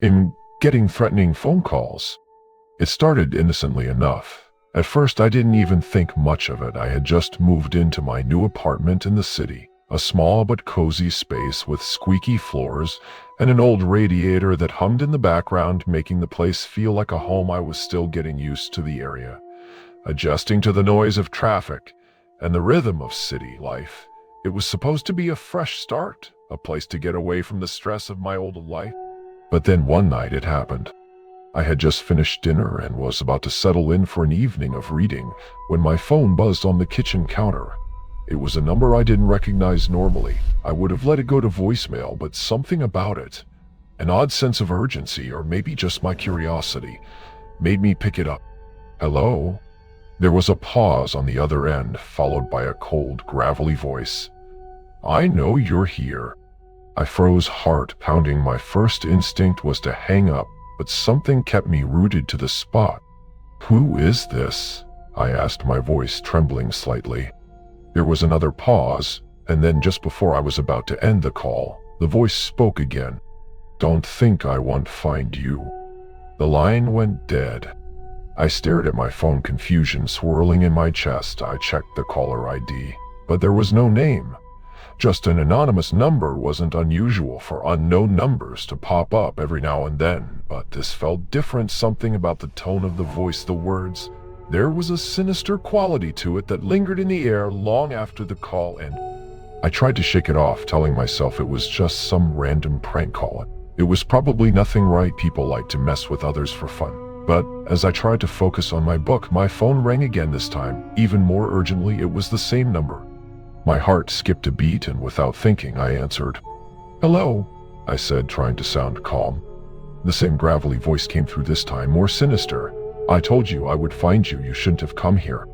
in getting threatening phone calls. It started innocently enough. At first, I didn't even think much of it. I had just moved into my new apartment in the city, a small but cozy space with squeaky floors and an old radiator that hummed in the background, making the place feel like a home. I was still getting used to the area, adjusting to the noise of traffic and the rhythm of city life. It was supposed to be a fresh start, a place to get away from the stress of my old life. But then one night it happened. I had just finished dinner and was about to settle in for an evening of reading when my phone buzzed on the kitchen counter. It was a number I didn't recognize normally. I would have let it go to voicemail, but something about it, an odd sense of urgency or maybe just my curiosity, made me pick it up. "Hello?" There was a pause on the other end, followed by a cold, gravelly voice. "I know you're here." I froze, heart pounding. My first instinct was to hang up, but something kept me rooted to the spot. "Who is this?" I asked, my voice trembling slightly. There was another pause, and then just before I was about to end the call, the voice spoke again. "Don't think I won't find you." The line went dead. I stared at my phone, confusion swirling in my chest. I checked the caller ID, but there was no name. Just an anonymous number. Wasn't unusual for unknown numbers to pop up every now and then, but this felt different. Something about the tone of the voice, the words. There was a sinister quality to it that lingered in the air long after the call ended. I tried to shake it off, telling myself it was just some random prank call. It was probably nothing, right? People like to mess with others for fun. But as I tried to focus on my book, my phone rang again, this time even more urgently. It was the same number. My heart skipped a beat, and without thinking, I answered. "Hello," I said, trying to sound calm. The same gravelly voice came through, this time more sinister. "I told you I would find you. You shouldn't have come here."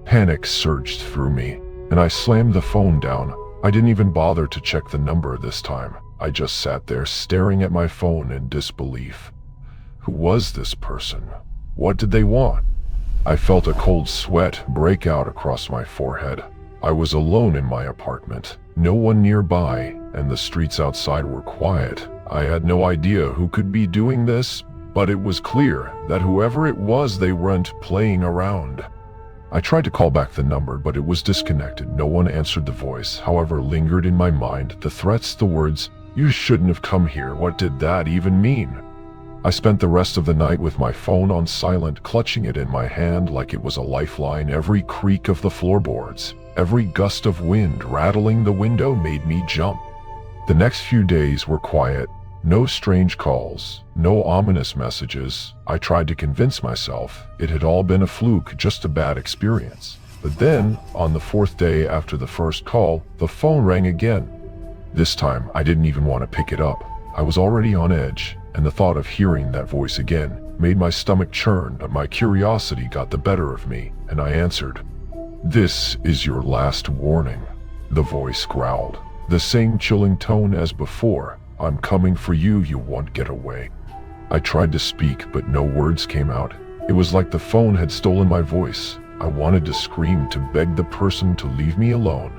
Panic surged through me, and I slammed the phone down. I didn't even bother to check the number this time. I just sat there staring at my phone in disbelief. Who was this person? What did they want? I felt a cold sweat break out across my forehead. I was alone in my apartment, no one nearby, and the streets outside were quiet. I had no idea who could be doing this, but it was clear that whoever it was, they weren't playing around. I tried to call back the number, but it was disconnected. No one answered. The voice, however, lingered in my mind. The threats, the words, "You shouldn't have come here." What did that even mean? I spent the rest of the night with my phone on silent, clutching it in my hand like it was a lifeline. Every creak of the floorboards, every gust of wind rattling the window made me jump. The next few days were quiet. No strange calls, no ominous messages. I tried to convince myself it had all been a fluke, just a bad experience. But then, on the fourth day after the first call, the phone rang again. This time, I didn't even want to pick it up. I was already on edge, and the thought of hearing that voice again made my stomach churn. But my curiosity got the better of me, and I answered. "This is your last warning," the voice growled, the same chilling tone as before. "I'm coming for you. You won't get away." I tried to speak, but no words came out. It was like the phone had stolen my voice. I wanted to scream, to beg the person to leave me alone,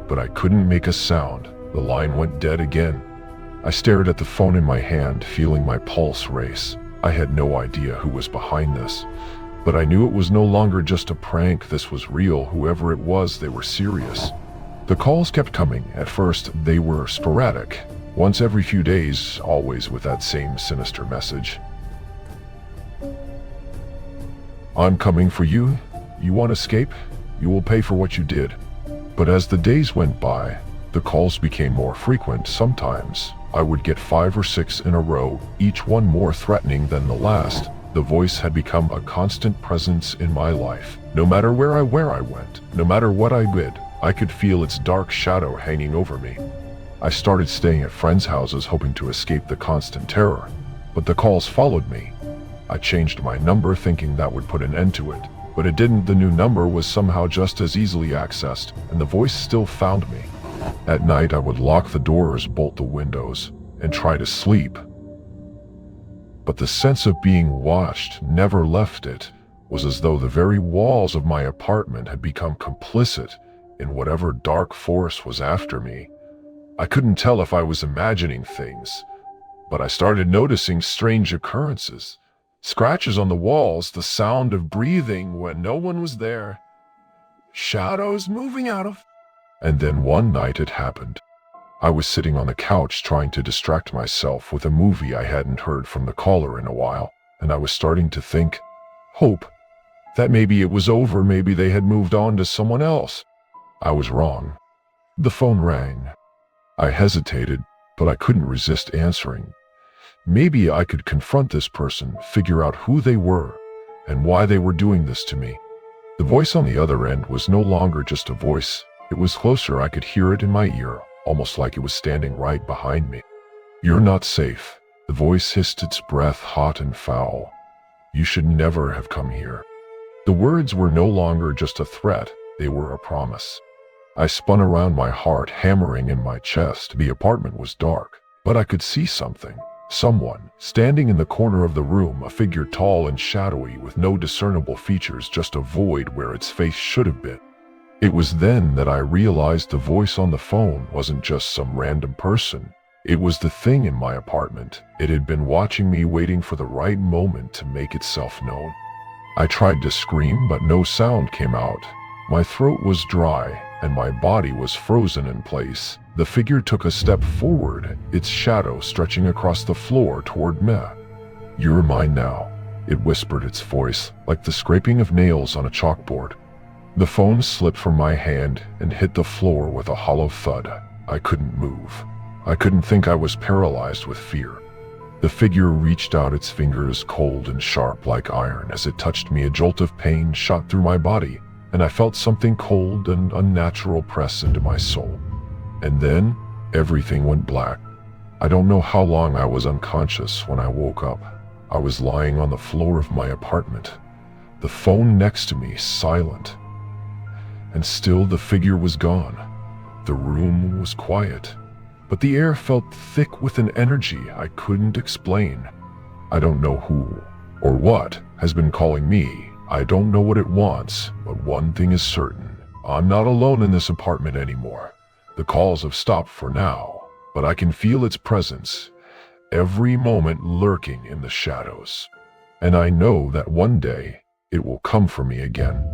but I couldn't make a sound. The line went dead again. I stared at the phone in my hand, feeling my pulse race. I had no idea who was behind this, but I knew it was no longer just a prank. This was real. Whoever it was, they were serious. The calls kept coming. At first, they were sporadic. Once every few days, always with that same sinister message. "I'm coming for you. You want to escape? You will pay for what you did." But as the days went by, the calls became more frequent. Sometimes I would get 5 or 6 in a row, each one more threatening than the last. The voice had become a constant presence in my life. No matter where I went, no matter what I did, I could feel its dark shadow hanging over me. I started staying at friends' houses, hoping to escape the constant terror, but the calls followed me. I changed my number, thinking that would put an end to it, but it didn't. The new number was somehow just as easily accessed, and the voice still found me. At night, I would lock the doors, bolt the windows, and try to sleep. But the sense of being watched never left. It was as though the very walls of my apartment had become complicit in whatever dark force was after me. I couldn't tell if I was imagining things, but I started noticing strange occurrences. Scratches on the walls, the sound of breathing when no one was there, shadows moving out of. And then one night it happened. I was sitting on the couch trying to distract myself with a movie I hadn't heard from the caller in a while, and I was starting to think, hope, that maybe it was over, maybe they had moved on to someone else. I was wrong. The phone rang. I hesitated, but I couldn't resist answering. Maybe I could confront this person, figure out who they were, and why they were doing this to me. The voice on the other end was no longer just a voice. It was closer. I could hear it in my ear, almost like it was standing right behind me. "You're not safe." The voice hissed, its breath hot and foul. "You should never have come here." The words were no longer just a threat, they were a promise. I spun around, my heart hammering in my chest. The apartment was dark, but I could see something. Someone, standing in the corner of the room, a figure tall and shadowy with no discernible features, just a void where its face should have been. It was then that I realized the voice on the phone wasn't just some random person. It was the thing in my apartment. It had been watching me, waiting for the right moment to make itself known. I tried to scream, but no sound came out. My throat was dry, and my body was frozen in place. The figure took a step forward, its shadow stretching across the floor toward me. "You're mine now," it whispered, its voice like the scraping of nails on a chalkboard. The phone slipped from my hand and hit the floor with a hollow thud. I couldn't move. I couldn't think. I was paralyzed with fear. The figure reached out, its fingers cold and sharp like iron. As it touched me, a jolt of pain shot through my body, and I felt something cold and unnatural press into my soul. And then, everything went black. I don't know how long I was unconscious. When I woke up, I was lying on the floor of my apartment, the phone next to me, silent. And still the figure was gone. The room was quiet, but the air felt thick with an energy I couldn't explain. I don't know who or what has been calling me. I don't know what it wants, but one thing is certain. I'm not alone in this apartment anymore. The calls have stopped for now, but I can feel its presence, every moment lurking in the shadows. And I know that one day it will come for me again.